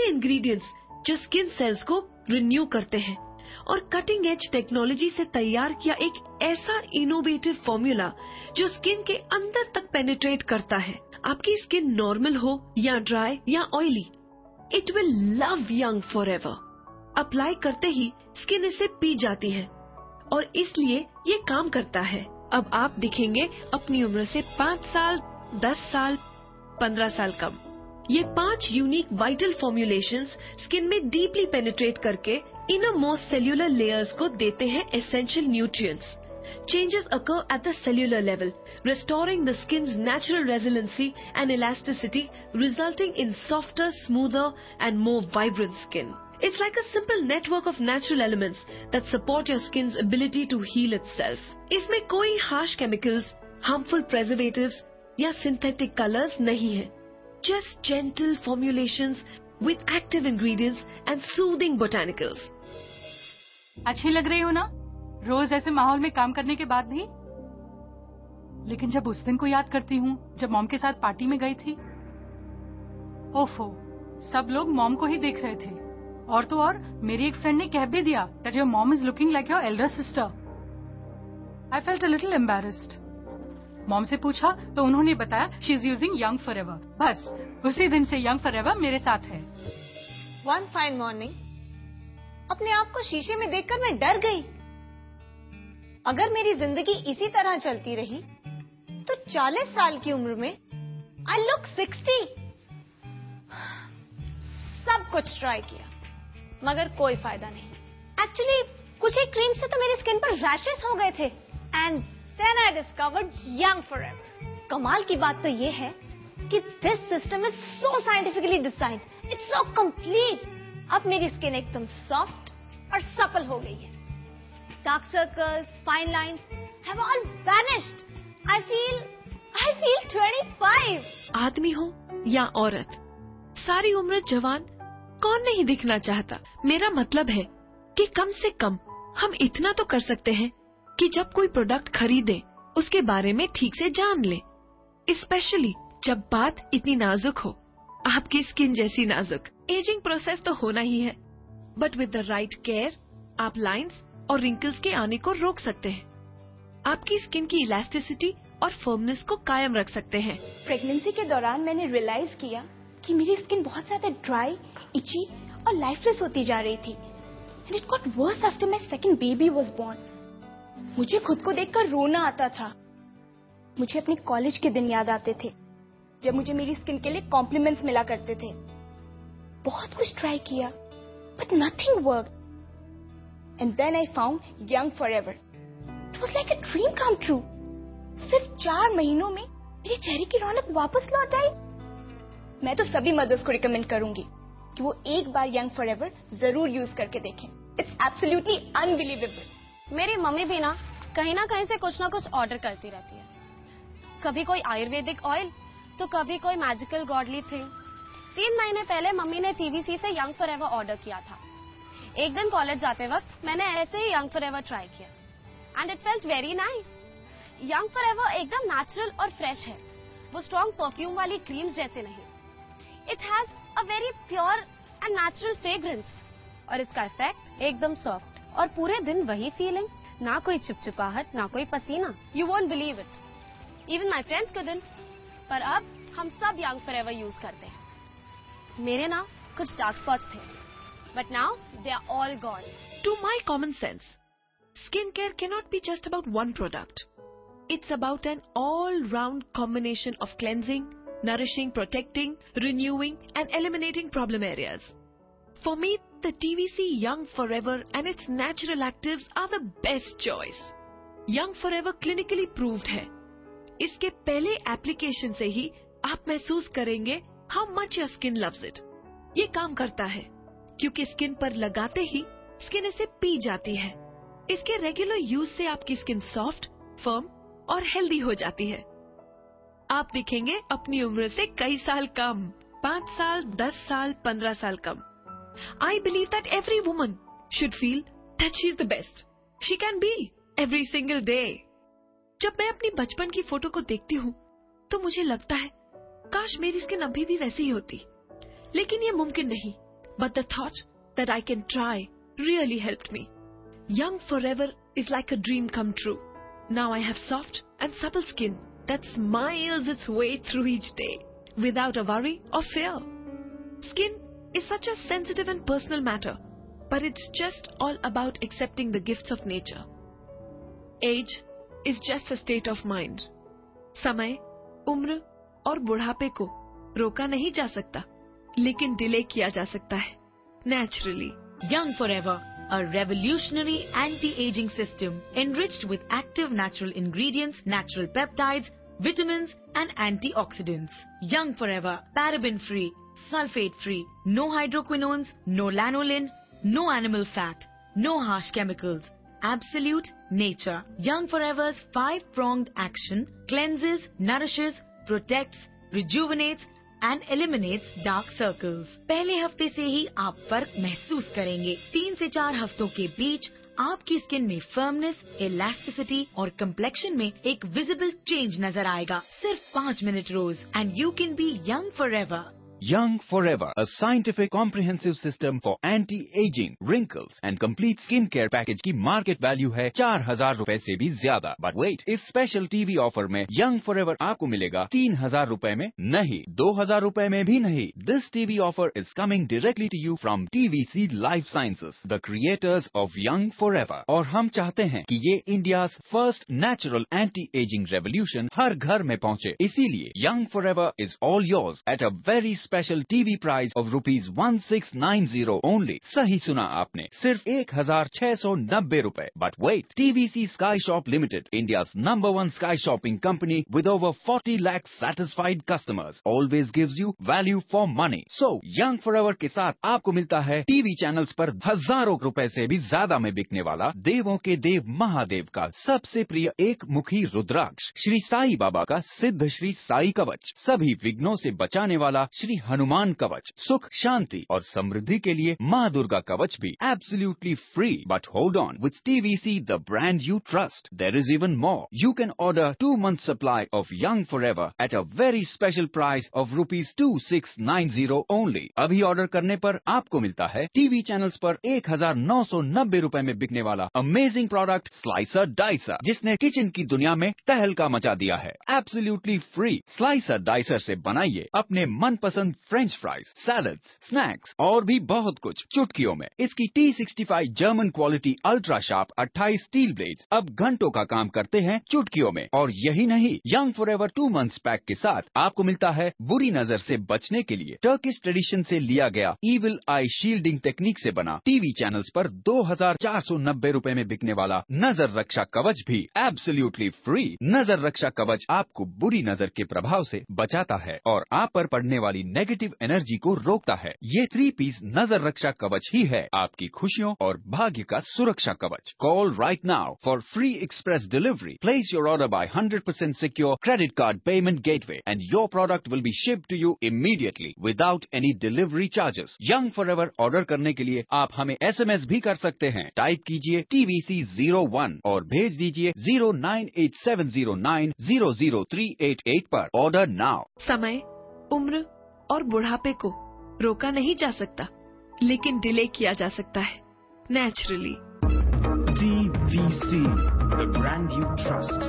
Ingredients जो skin cells को renew करते हैं और कटिंग एज टेक्नोलॉजी से तैयार किया एक ऐसा इनोवेटिव फॉर्मूला जो स्किन के अंदर तक पेनिट्रेट करता है। आपकी स्किन नॉर्मल हो या ड्राई या oily, it will love young forever. Apply करते ही स्किन इसे पी जाती है और इसलिए ये काम करता है। अब आप दिखेंगे अपनी उम्र से 5 साल, 10 साल, 15 साल कम। ये 5 यूनिक वाइटल फॉर्मुलेशंस स्किन में डीपली पेनिट्रेट करके इनर मोस्ट सेल्यूलर लेयर्स को देते हैं essential nutrients. Changes occur at the cellular level, restoring the skin's natural resiliency and elasticity, resulting in softer, smoother and more vibrant skin. It's like a simple network of natural elements that support your skin's ability to heal itself. इसमें कोई harsh chemicals, harmful preservatives या synthetic colors नहीं है. Just gentle formulations with active ingredients and soothing botanicals. अच्छी लग रही हो ना रोज ऐसे माहौल में काम करने के बाद भी? लेकिन जब उस दिन को याद करती हूँ जब मॉम के साथ पार्टी में गई थी, ओफो, सब लोग मॉम को ही देख रहे थे। और तो और मेरी एक फ्रेंड ने कह भी दिया that your mom is looking like your Elder sister. I felt a little embarrassed. Mom से पूछा तो उन्होंने बताया she is using young forever. बस उसी दिन से यंग फॉरएवर मेरे साथ है। वन फाइन मॉर्निंग अपने आप को शीशे में देखकर मैं डर गई। अगर मेरी जिंदगी इसी तरह चलती रही तो 40 साल की उम्र में आई लुक 60। सब कुछ ट्राई किया मगर कोई फायदा नहीं। एक्चुअली कुछ एक क्रीम से तो मेरी स्किन पर रैशेस हो गए थे and then I discovered Young Forever. कमाल की बात तो ये है कि this system is so scientifically designed, it's so complete. अब मेरी स्किन एकदम सॉफ्ट और सपल हो गई है। Dark circles, fine lines have all vanished. I feel 25. आदमी हो या औरत, सारी उम्र जवान कौन नहीं दिखना चाहता। मेरा मतलब है कि कम से कम हम इतना तो कर सकते हैं कि जब कोई प्रोडक्ट खरीदें उसके बारे में ठीक से जान लें, स्पेशली जब बात इतनी नाजुक हो, आपकी स्किन जैसी नाजुक। एजिंग प्रोसेस तो होना ही है, but with the right care आप लाइंस और रिंकल्स के आने को रोक सकते हैं। आपकी स्किन की इलास्टिसिटी और फर्मनेस को कायम रख सकते हैं। प्रेगनेंसी के दौरान मैंने रियलाइज किया कि मेरी स्किन बहुत ज्यादा ड्राई, इची और लाइफलेस होती जा रही थी। And it got worse after my second baby was born. मुझे खुद को देखकर रोना आता था। मुझे अपने कॉलेज के दिन याद आते थे जब मुझे मेरी स्किन के लिए कॉम्प्लीमेंट्स मिला करते थे। बहुत कुछ ट्राई किया but nothing worked. And then I found Young Forever. It was like a dream come true. सिर्फ 4 महीनों में मेरे चेहरे की रौनक वापस लौट आई। मैं तो सभी मदर्स को रिकमेंड करूंगी कि वो एक बार Young Forever जरूर यूज करके देखें। It's absolutely unbelievable. मेरी मम्मी भी ना कहीं से कुछ ना कुछ ऑर्डर करती रहती है। कभी कोई आयुर्वेदिक ऑयल तो कभी कोई मैजिकल गॉडली थिंग। 3 महीने पहले मम्मी ने टीवीसी से यंग फॉरएवर ऑर्डर किया था। एक दिन कॉलेज जाते वक्त मैंने ऐसे ही यंग फॉरएवर ट्राई किया and it felt very nice. Young forever एकदम नेचुरल और फ्रेश है। वो स्ट्रॉन्ग परफ्यूम वाली क्रीम्स जैसे नहीं। It has a very pure and natural fragrance और इसका इफेक्ट एकदम सॉफ्ट और पूरे दिन वही फीलिंग, ना कोई चिपचिपाहट ना कोई पसीना। You won't believe it, even my friends couldn't. पर अब हम सब यंग फॉरएवर यूज करते हैं। मेरे ना कुछ डार्क स्पॉट्स थे but now they are all gone. To my common sense, skincare cannot be just about one product. It's about an all-round combination of cleansing, nourishing, protecting, renewing and eliminating problem areas. For me, the TVC Young Forever and its natural actives are the best choice. Young Forever clinically proved है। इसके पहले application से ही आप महसूस करेंगे how much your skin loves it. ये काम करता है क्योंकि स्किन पर लगाते ही स्किन इसे पी जाती है। इसके रेगुलर यूज से आपकी स्किन सॉफ्ट, फर्म और हेल्दी हो जाती है। आप दिखेंगे अपनी उम्र से कई साल कम, 5 साल, 10 साल, 15 साल कम। I believe that every woman should feel that she is the best she can be every single day. जब मैं अपनी बचपन की फोटो को देखती हूँ तो मुझे लगता है काश मेरी स्किन अभी भी वैसी ही होती, लेकिन ये मुमकिन नहीं। but the thought that I can try really helped me. Young forever is like a dream come true. Now I have soft and supple skin that smiles its way through each day without a worry or fear. Skin is such a sensitive and personal matter, but it's just all about accepting the gifts of nature. Age is just a state of mind. समय, उम्र और बुढ़ापे को रोका नहीं जा सकता, लेकिन डिले किया जा सकता है, naturally. Young Forever, a revolutionary anti-aging system enriched with active natural ingredients, natural peptides, vitamins and antioxidants. Young Forever, paraben-free, sulfate-free, no hydroquinones, no lanolin, no animal fat, no harsh chemicals. Absolute nature. Young Forever's 5-pronged action cleanses, nourishes, protects, rejuvenates and eliminates dark circles. पहले हफ्ते से ही आप फर्क महसूस करेंगे. 3 से 4 हफ्तों के बीच आपकी स्किन में फर्मनेस, इलास्टिसिटी और कम्प्लेक्शन में एक विजिबल चेंज नजर आएगा. सिर्फ 5 मिनट रोज and you can be young forever. Young Forever, a scientific comprehensive system for anti-aging, wrinkles and complete skin care package की मार्केट वैल्यू है 4,000 रूपए से भी ज्यादा. But wait, इस स्पेशल टीवी ऑफर में Young Forever आपको मिलेगा 3,000 रूपए में नहीं, 2,000 रूपए में भी नहीं. This TV offer is coming directly to you from TVC Life Sciences, the creators of Young Forever. और हम चाहते हैं कि ये India's first natural anti-aging revolution हर घर में पहुँचे. इसीलिए Young Forever is all yours at a very special TV price of ₹1690 only. सही सुना आपने, सिर्फ 1,690 रूपए. But wait, TVC Sky Shop Limited, India's #1 sky shopping company with over 40 lakh satisfied customers, always gives you value for money. So, Young Forever के साथ आपको मिलता है टीवी चैनल्स पर हजारों रुपए से भी ज्यादा में बिकने वाला देवों के देव महादेव का सबसे प्रिय एक मुखी रुद्राक्ष, श्री साई बाबा का सिद्ध श्री साई कवच, सभी विघ्नों से बचाने वाला श्री हनुमान कवच, सुख शांति और समृद्धि के लिए माँ दुर्गा कवच भी absolutely free. But hold on, with TVC, the brand you trust, there is even more. You can order 2 months supply of Young Forever at a very special price of ₹2690 only. अभी ऑर्डर करने पर आपको मिलता है TV channels पर 1,990 रूपए में बिकने वाला अमेजिंग प्रोडक्ट स्लाइसर डाइसर, जिसने किचन की दुनिया में तहलका मचा दिया है. Absolutely free. स्लाइसर डाइसर से बनाइए अपने मनपसंद फ्रेंच फ्राइज, सैलड्स, स्नैक्स और भी बहुत कुछ चुटकियों में. इसकी T65 German quality ultra sharp 28 steel blades अब घंटों का काम करते हैं चुटकियों में. और यही नहीं, यंग फॉरएवर 2 मंथ्स पैक के साथ आपको मिलता है बुरी नजर से बचने के लिए टर्किश ट्रेडिशन से लिया गया इविल आई शील्डिंग टेक्निक से बना टीवी चैनल्स पर 2,490 रूपए में बिकने वाला नजर रक्षा कवच भी एब्सोल्युटली फ्री. नजर रक्षा कवच आपको बुरी नजर के प्रभाव से बचाता है और आप पर पड़ने वाली नेगेटिव एनर्जी को रोकता है. ये 3 पीस नजर रक्षा कवच ही है आपकी खुशियों और भाग्य का सुरक्षा कवच. Call right now for free express delivery. Place your order by 100% secure credit card payment gateway and your product will be shipped to you immediately without any delivery charges. Young Forever order करने के लिए आप हमें SMS भी कर सकते हैं. Type कीजिए TVC01 और भेज दीजिए 098709003888 पर. Order now. समय, उम्र और बुढ़ापे को रोका नहीं जा सकता, लेकिन डिले किया जा सकता है, naturally. TVC, the brand you trust.